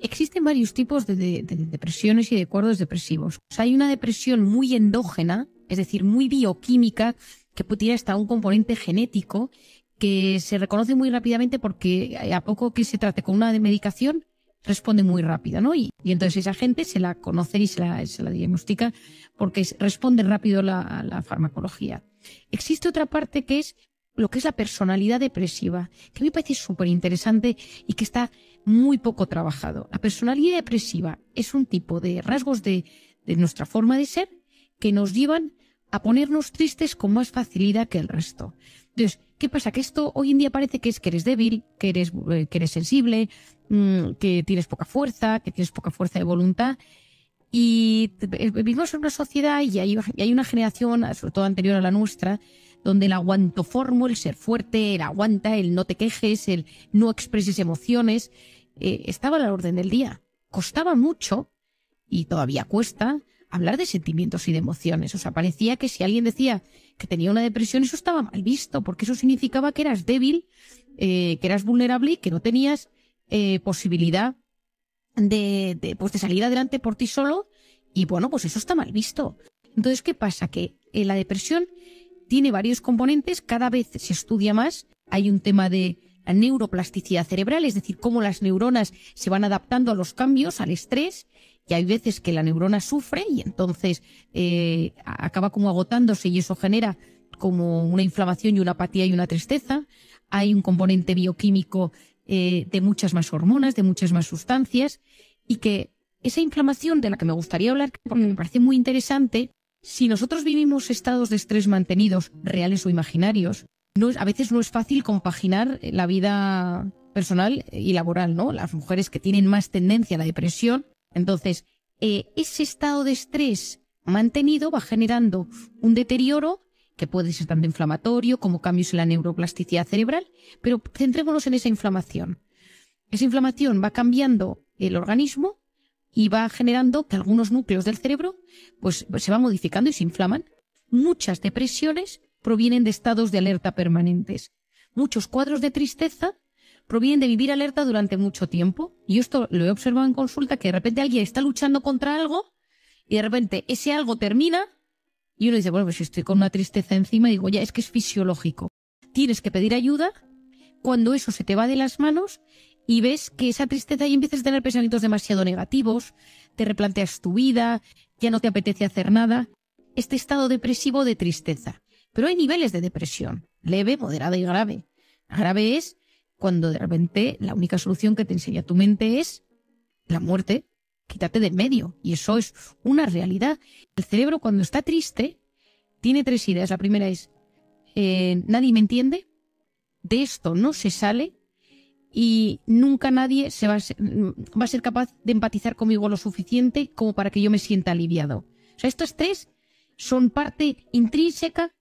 Existen varios tipos de depresiones y de cuadros depresivos. O sea, hay una depresión muy endógena, es decir, muy bioquímica, que tiene hasta un componente genético, que se reconoce muy rápidamente porque a poco que se trate con una medicación, responde muy rápido, ¿no? Y entonces esa gente se la conoce y se la diagnostica porque responde rápido a la farmacología. Existe otra parte que es lo que es la personalidad depresiva, que a mí me parece súper interesante y que está muy poco trabajado. La personalidad depresiva es un tipo de rasgos de nuestra forma de ser que nos llevan a ponernos tristes con más facilidad que el resto. Entonces, ¿qué pasa? Que esto hoy en día parece que es que eres débil, que eres sensible, que tienes poca fuerza, que tienes poca fuerza de voluntad. Y vivimos en una sociedad y hay una generación, sobre todo anterior a la nuestra, donde el aguantoformo, el ser fuerte, el aguanta, el no te quejes, el no expreses emociones, estaba a la orden del día. Costaba mucho, y todavía cuesta, hablar de sentimientos y de emociones. O sea, parecía que si alguien decía que tenía una depresión, eso estaba mal visto, porque eso significaba que eras débil, que eras vulnerable y que no tenías posibilidad de salir adelante por ti solo. Y bueno, pues eso está mal visto. Entonces, ¿qué pasa? Que la depresión tiene varios componentes, cada vez se estudia más. Hay un tema de la neuroplasticidad cerebral, es decir, cómo las neuronas se van adaptando a los cambios, al estrés, y hay veces que la neurona sufre y entonces acaba como agotándose y eso genera como una inflamación y una apatía y una tristeza. Hay un componente bioquímico de muchas más hormonas, de muchas más sustancias, y que esa inflamación de la que me gustaría hablar, porque me parece muy interesante, si nosotros vivimos estados de estrés mantenidos, reales o imaginarios, a veces no es fácil compaginar la vida personal y laboral, ¿no? Las mujeres que tienen más tendencia a la depresión. Entonces, ese estado de estrés mantenido va generando un deterioro que puede ser tanto inflamatorio como cambios en la neuroplasticidad cerebral, pero centrémonos en esa inflamación. Esa inflamación va cambiando el organismo y va generando que algunos núcleos del cerebro pues se van modificando y se inflaman. Muchas depresiones provienen de estados de alerta permanentes. Muchos cuadros de tristeza provienen de vivir alerta durante mucho tiempo. Y esto lo he observado en consulta, que de repente alguien está luchando contra algo y de repente ese algo termina y uno dice, bueno, pues si estoy con una tristeza encima, digo, ya, es que es fisiológico. Tienes que pedir ayuda cuando eso se te va de las manos y ves que esa tristeza y empiezas a tener pensamientos demasiado negativos, te replanteas tu vida, ya no te apetece hacer nada. Este estado depresivo de tristeza. Pero hay niveles de depresión, leve, moderada y grave. La grave es cuando de repente la única solución que te enseña tu mente es la muerte, quítate del medio. Y eso es una realidad. El cerebro, cuando está triste, tiene tres ideas. La primera es, nadie me entiende, de esto no se sale y nunca nadie va a ser capaz de empatizar conmigo lo suficiente como para que yo me sienta aliviado. O sea, estas tres son parte intrínseca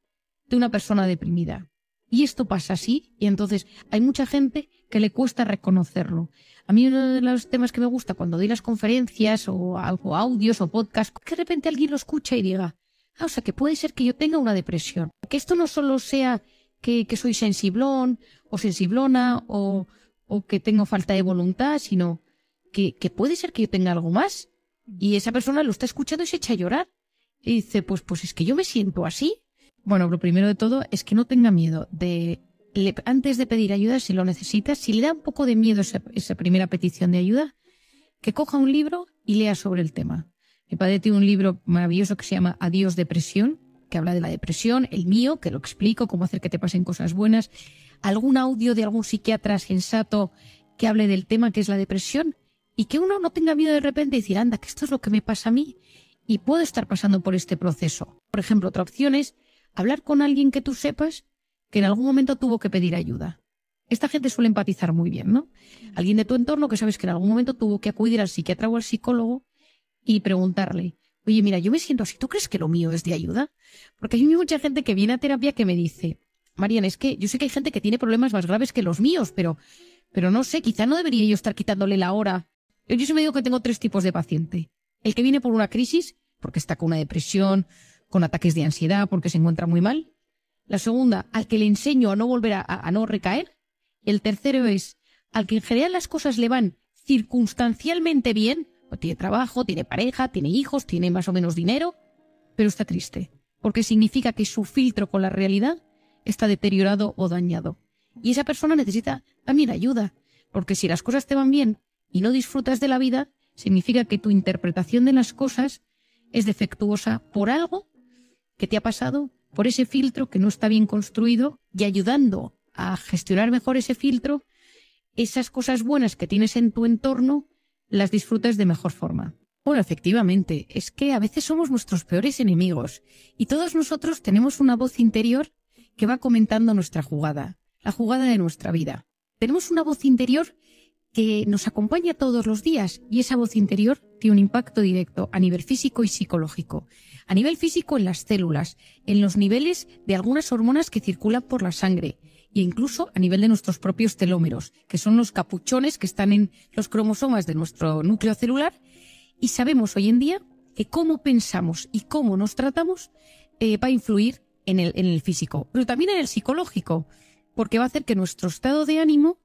de una persona deprimida. Y esto pasa así, y entonces hay mucha gente que le cuesta reconocerlo. A mí uno de los temas que me gusta cuando doy las conferencias o audios o podcasts, que de repente alguien lo escucha y diga, o sea, que puede ser que yo tenga una depresión. Que esto no solo sea que soy sensiblón o sensiblona o que tengo falta de voluntad, sino que puede ser que yo tenga algo más. Y esa persona lo está escuchando y se echa a llorar. Y dice, pues es que yo me siento así. Bueno, lo primero de todo es que no tenga miedo antes de pedir ayuda, si lo necesitas, si le da un poco de miedo esa primera petición de ayuda, que coja un libro y lea sobre el tema. Mi padre tiene un libro maravilloso que se llama Adiós Depresión, que habla de la depresión, el mío, que lo explico, cómo hacer que te pasen cosas buenas, algún audio de algún psiquiatra sensato que hable del tema que es la depresión, y que uno no tenga miedo de repente y decir, anda, que esto es lo que me pasa a mí, y puedo estar pasando por este proceso. Por ejemplo, otra opción es hablar con alguien que tú sepas que en algún momento tuvo que pedir ayuda. Esta gente suele empatizar muy bien, ¿no? Alguien de tu entorno que sabes que en algún momento tuvo que acudir al psiquiatra o al psicólogo y preguntarle, oye, mira, yo me siento así, ¿tú crees que lo mío es de ayuda? Porque hay mucha gente que viene a terapia que me dice, Marian, es que yo sé que hay gente que tiene problemas más graves que los míos, pero no sé, quizá no debería yo estar quitándole la hora. Yo siempre digo que tengo tres tipos de paciente. El que viene por una crisis, porque está con una depresión, con ataques de ansiedad, porque se encuentra muy mal. La segunda, al que le enseño a no volver a no recaer. Y el tercero es al que en general las cosas le van circunstancialmente bien, o tiene trabajo, tiene pareja, tiene hijos, tiene más o menos dinero, pero está triste, porque significa que su filtro con la realidad está deteriorado o dañado. Y esa persona necesita también ayuda, porque si las cosas te van bien y no disfrutas de la vida, significa que tu interpretación de las cosas es defectuosa por algo que te ha pasado, por ese filtro que no está bien construido, y ayudando a gestionar mejor ese filtro, esas cosas buenas que tienes en tu entorno las disfrutas de mejor forma. Bueno, efectivamente, es que a veces somos nuestros peores enemigos y todos nosotros tenemos una voz interior que va comentando nuestra jugada, la jugada de nuestra vida. Tenemos una voz interior que nos acompaña todos los días y esa voz interior tiene un impacto directo a nivel físico y psicológico. A nivel físico en las células, en los niveles de algunas hormonas que circulan por la sangre e incluso a nivel de nuestros propios telómeros, que son los capuchones que están en los cromosomas de nuestro núcleo celular. Y sabemos hoy en día que cómo pensamos y cómo nos tratamos va a influir en el físico, pero también en el psicológico, porque va a hacer que nuestro estado de ánimo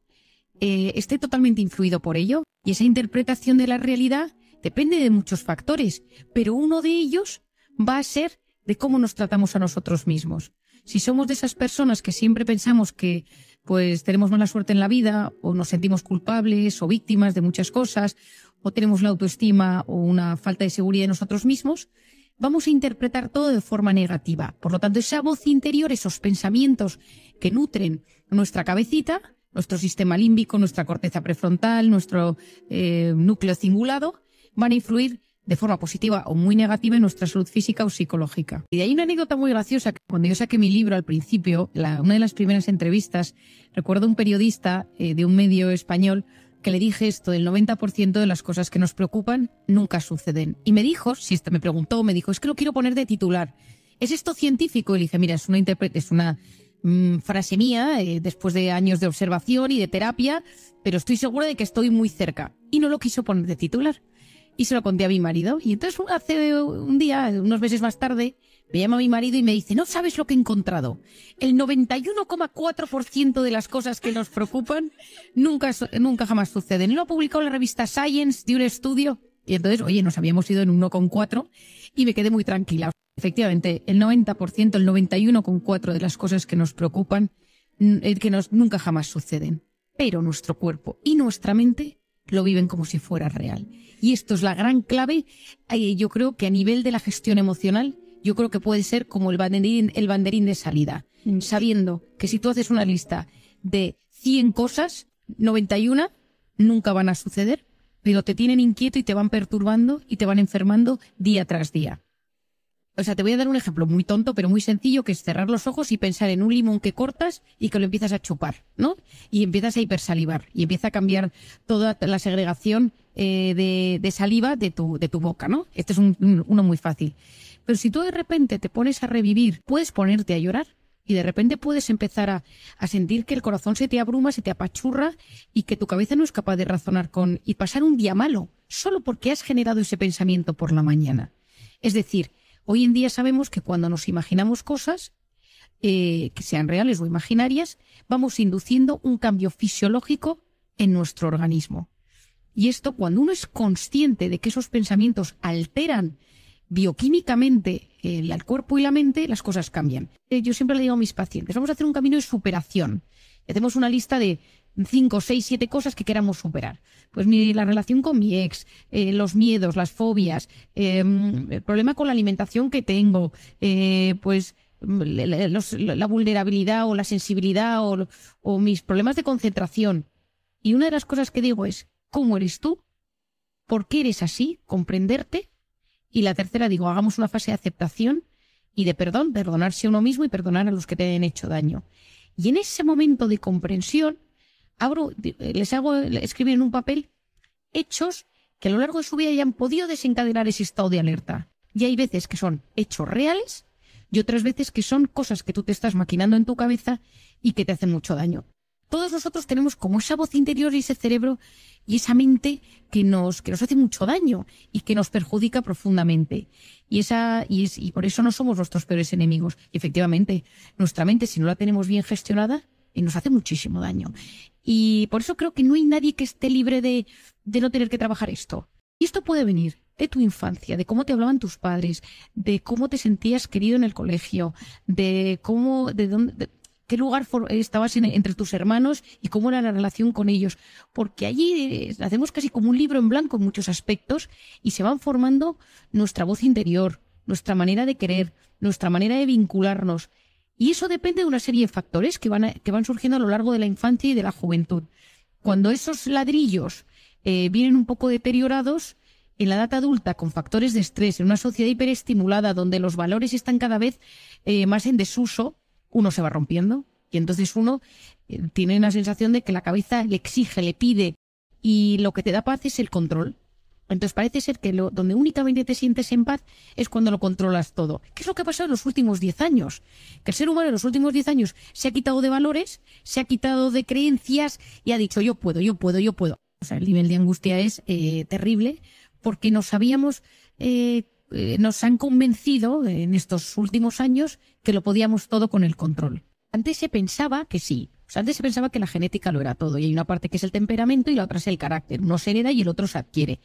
esté totalmente influido por ello. Y esa interpretación de la realidad depende de muchos factores, pero uno de ellos va a ser de cómo nos tratamos a nosotros mismos. Si somos de esas personas que siempre pensamos que pues tenemos mala suerte en la vida, o nos sentimos culpables o víctimas de muchas cosas, o tenemos la autoestima o una falta de seguridad en nosotros mismos, vamos a interpretar todo de forma negativa. Por lo tanto, esa voz interior, esos pensamientos que nutren nuestra cabecita, nuestro sistema límbico, nuestra corteza prefrontal, nuestro núcleo cingulado, van a influir de forma positiva o muy negativa en nuestra salud física o psicológica. Y de ahí una anécdota muy graciosa. Cuando yo saqué mi libro al principio, una de las primeras entrevistas, recuerdo un periodista de un medio español que le dije esto: el 90% de las cosas que nos preocupan nunca suceden. Y me dijo, me preguntó, me dijo, es que lo quiero poner de titular. ¿Es esto científico? Y le dije, mira, es una frase mía, después de años de observación y de terapia, pero estoy segura de que estoy muy cerca. Y no lo quiso poner de titular. Y se lo conté a mi marido. Y entonces hace un día, unos meses más tarde, me llama mi marido y me dice, no sabes lo que he encontrado. El 91,4% de las cosas que nos preocupan nunca jamás suceden. Lo ha publicado la revista Science de un estudio. Y entonces, oye, nos habíamos ido en 1,4 y me quedé muy tranquila. Efectivamente, el 90%, el 91,4% de las cosas que nos preocupan nunca jamás suceden. Pero nuestro cuerpo y nuestra mente lo viven como si fuera real. Y esto es la gran clave. Yo creo que a nivel de la gestión emocional, yo creo que puede ser como el banderín de salida. Sabiendo que si tú haces una lista de 100 cosas, 91 nunca van a suceder, pero te tienen inquieto y te van perturbando y te van enfermando día tras día. O sea, te voy a dar un ejemplo muy tonto, pero muy sencillo, que es cerrar los ojos y pensar en un limón que cortas y que lo empiezas a chupar, ¿no? Y empiezas a hipersalivar y empieza a cambiar toda la segregación de saliva de tu boca, ¿no? Este es uno muy fácil. Pero si tú de repente te pones a revivir, puedes ponerte a llorar y de repente puedes empezar a sentir que el corazón se te abruma, se te apachurra y que tu cabeza no es capaz de razonar y pasar un día malo solo porque has generado ese pensamiento por la mañana. Es decir, hoy en día sabemos que cuando nos imaginamos cosas, que sean reales o imaginarias, vamos induciendo un cambio fisiológico en nuestro organismo. Y esto, cuando uno es consciente de que esos pensamientos alteran bioquímicamente al cuerpo y la mente, las cosas cambian. Yo siempre le digo a mis pacientes, vamos a hacer un camino de superación. Hacemos una lista de 5, 6, 7 cosas que queramos superar. Pues la relación con mi ex, los miedos, las fobias, el problema con la alimentación que tengo, pues la vulnerabilidad o la sensibilidad o mis problemas de concentración. Y una de las cosas que digo es, ¿cómo eres tú? ¿Por qué eres así? Comprenderte. Y la tercera, digo, hagamos una fase de aceptación y de perdón, perdonarse a uno mismo y perdonar a los que te hayan hecho daño. Y en ese momento de comprensión, les hago escribir en un papel hechos que a lo largo de su vida hayan podido desencadenar ese estado de alerta. Y hay veces que son hechos reales y otras veces que son cosas que tú te estás maquinando en tu cabeza y que te hacen mucho daño. Todos nosotros tenemos como esa voz interior y ese cerebro y esa mente que nos hace mucho daño y que nos perjudica profundamente. Y por eso no somos nuestros peores enemigos. Y efectivamente, nuestra mente, si no la tenemos bien gestionada, y nos hace muchísimo daño. Y por eso creo que no hay nadie que esté libre de no tener que trabajar esto. Y esto puede venir de tu infancia, de cómo te hablaban tus padres, de cómo te sentías querido en el colegio, de cómo, de dónde, qué lugar estabas entre tus hermanos y cómo era la relación con ellos. Porque allí hacemos casi como un libro en blanco en muchos aspectos y se van formando nuestra voz interior, nuestra manera de querer, nuestra manera de vincularnos. Y eso depende de una serie de factores que van surgiendo a lo largo de la infancia y de la juventud. Cuando esos ladrillos vienen un poco deteriorados, en la edad adulta, con factores de estrés, en una sociedad hiperestimulada donde los valores están cada vez más en desuso, uno se va rompiendo. Y entonces uno tiene la sensación de que la cabeza le exige, le pide, y lo que te da paz es el control. Entonces parece ser que donde únicamente te sientes en paz es cuando lo controlas todo. ¿Qué es lo que ha pasado en los últimos 10 años? Que el ser humano en los últimos 10 años se ha quitado de valores, se ha quitado de creencias y ha dicho yo puedo, yo puedo, yo puedo. O sea, el nivel de angustia es terrible porque nos han convencido en estos últimos años que lo podíamos todo con el control. Antes se pensaba que sí. O sea, antes se pensaba que la genética lo era todo y hay una parte que es el temperamento y la otra es el carácter. Uno se hereda y el otro se adquiere.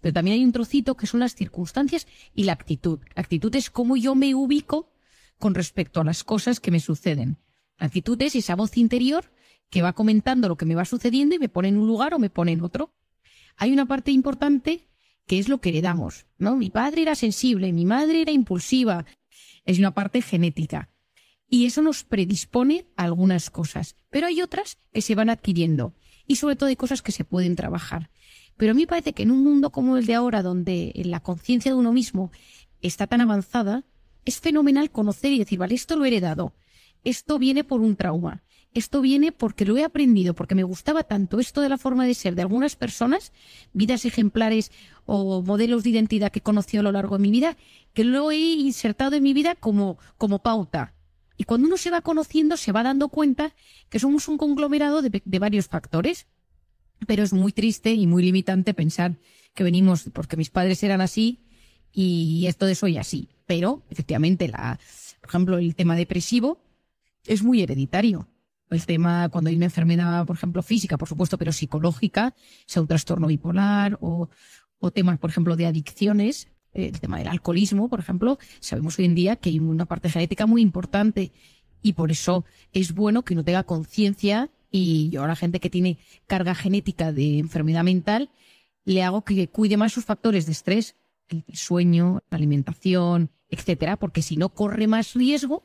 Pero también hay un trocito que son las circunstancias y la actitud. La actitud es cómo yo me ubico con respecto a las cosas que me suceden. La actitud es esa voz interior que va comentando lo que me va sucediendo y me pone en un lugar o me pone en otro. Hay una parte importante que es lo que heredamos, ¿no? Mi padre era sensible, mi madre era impulsiva. Es una parte genética. Y eso nos predispone a algunas cosas. Pero hay otras que se van adquiriendo. Y sobre todo hay cosas que se pueden trabajar. Pero a mí me parece que en un mundo como el de ahora, donde la conciencia de uno mismo está tan avanzada, es fenomenal conocer y decir, vale, esto lo he heredado. Esto viene por un trauma. Esto viene porque lo he aprendido, porque me gustaba tanto esto de la forma de ser de algunas personas, vidas ejemplares o modelos de identidad que he conocido a lo largo de mi vida, que lo he insertado en mi vida como pauta. Y cuando uno se va conociendo, se va dando cuenta que somos un conglomerado de varios factores. Pero es muy triste y muy limitante pensar que venimos porque mis padres eran así y esto de soy así. Pero, efectivamente, por ejemplo, el tema depresivo es muy hereditario. El tema, cuando hay una enfermedad, por ejemplo, física, por supuesto, pero psicológica, sea un trastorno bipolar o temas, por ejemplo, de adicciones. El tema del alcoholismo, por ejemplo, sabemos hoy en día que hay una parte genética muy importante y por eso es bueno que uno tenga conciencia y yo a la gente que tiene carga genética de enfermedad mental le hago que cuide más sus factores de estrés, el sueño, la alimentación, etcétera, porque si no corre más riesgo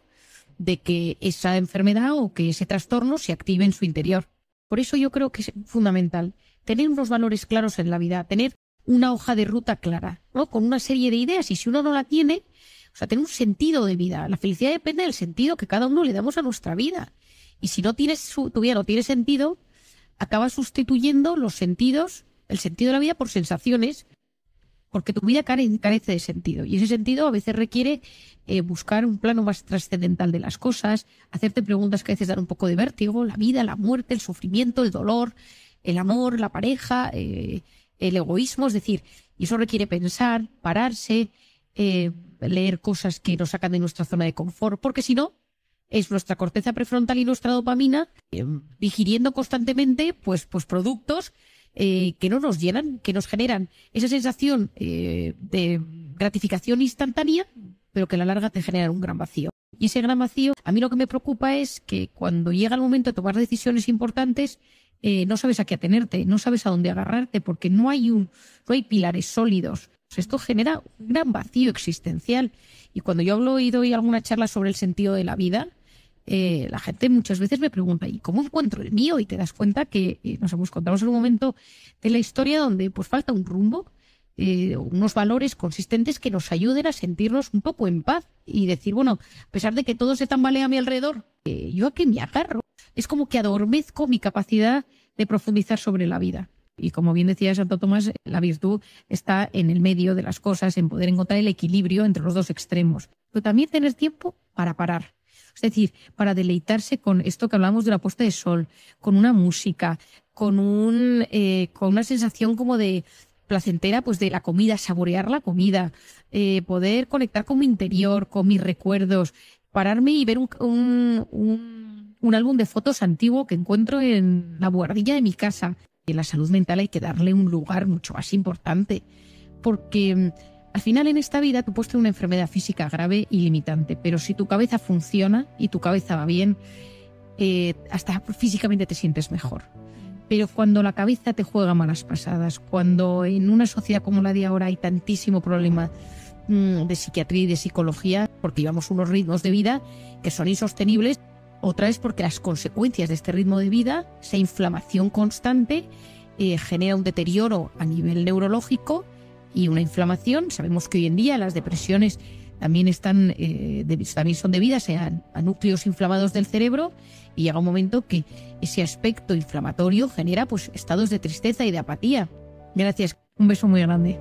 de que esa enfermedad o que ese trastorno se active en su interior. Por eso yo creo que es fundamental tener unos valores claros en la vida, tener una hoja de ruta clara, ¿no? Con una serie de ideas, y si uno no la tiene, o sea, tener un sentido de vida. La felicidad depende del sentido que cada uno le damos a nuestra vida. Y si no tienes tu vida no tiene sentido, acabas sustituyendo los sentidos, el sentido de la vida por sensaciones, porque tu vida carece de sentido. Y ese sentido a veces requiere buscar un plano más trascendental de las cosas, hacerte preguntas que a veces dan un poco de vértigo, la vida, la muerte, el sufrimiento, el dolor, el amor, la pareja, el egoísmo, es decir, y eso requiere pensar, pararse, leer cosas que nos sacan de nuestra zona de confort, porque si no, es nuestra corteza prefrontal y nuestra dopamina digiriendo constantemente pues productos que no nos llenan, que nos generan esa sensación de gratificación instantánea, pero que a la larga te generan un gran vacío. Y ese gran vacío, a mí lo que me preocupa es que cuando llega el momento de tomar decisiones importantes, no sabes a qué atenerte, no sabes a dónde agarrarte, porque no hay pilares sólidos. Pues esto genera un gran vacío existencial. Y cuando yo hablo y doy alguna charla sobre el sentido de la vida, la gente muchas veces me pregunta, ¿y cómo encuentro el mío? Y te das cuenta que nos encontramos en un momento de la historia donde pues falta un rumbo, unos valores consistentes que nos ayuden a sentirnos un poco en paz y decir, bueno, a pesar de que todo se tambalea a mi alrededor, ¿yo a qué me agarro? Es como que adormezco mi capacidad de profundizar sobre la vida. Y como bien decía Santo Tomás, la virtud está en el medio de las cosas, en poder encontrar el equilibrio entre los dos extremos. Pero también tener tiempo para parar. Es decir, para deleitarse con esto que hablamos de la puesta de sol, con una música, con una sensación como de placentera, pues de la comida, saborear la comida, poder conectar con mi interior, con mis recuerdos, pararme y ver una un álbum de fotos antiguo que encuentro en la buhardilla de mi casa. Y la salud mental hay que darle un lugar mucho más importante, porque al final en esta vida tú puedes tener una enfermedad física grave y limitante, pero si tu cabeza funciona y tu cabeza va bien, hasta físicamente te sientes mejor. Pero cuando la cabeza te juega malas pasadas, cuando en una sociedad como la de ahora hay tantísimo problema de psiquiatría y de psicología, porque llevamos unos ritmos de vida que son insostenibles, otra es porque las consecuencias de este ritmo de vida, esa inflamación constante, genera un deterioro a nivel neurológico y una inflamación. Sabemos que hoy en día las depresiones también son debidas a núcleos inflamados del cerebro, y llega un momento que ese aspecto inflamatorio genera pues estados de tristeza y de apatía. Gracias. Un beso muy grande.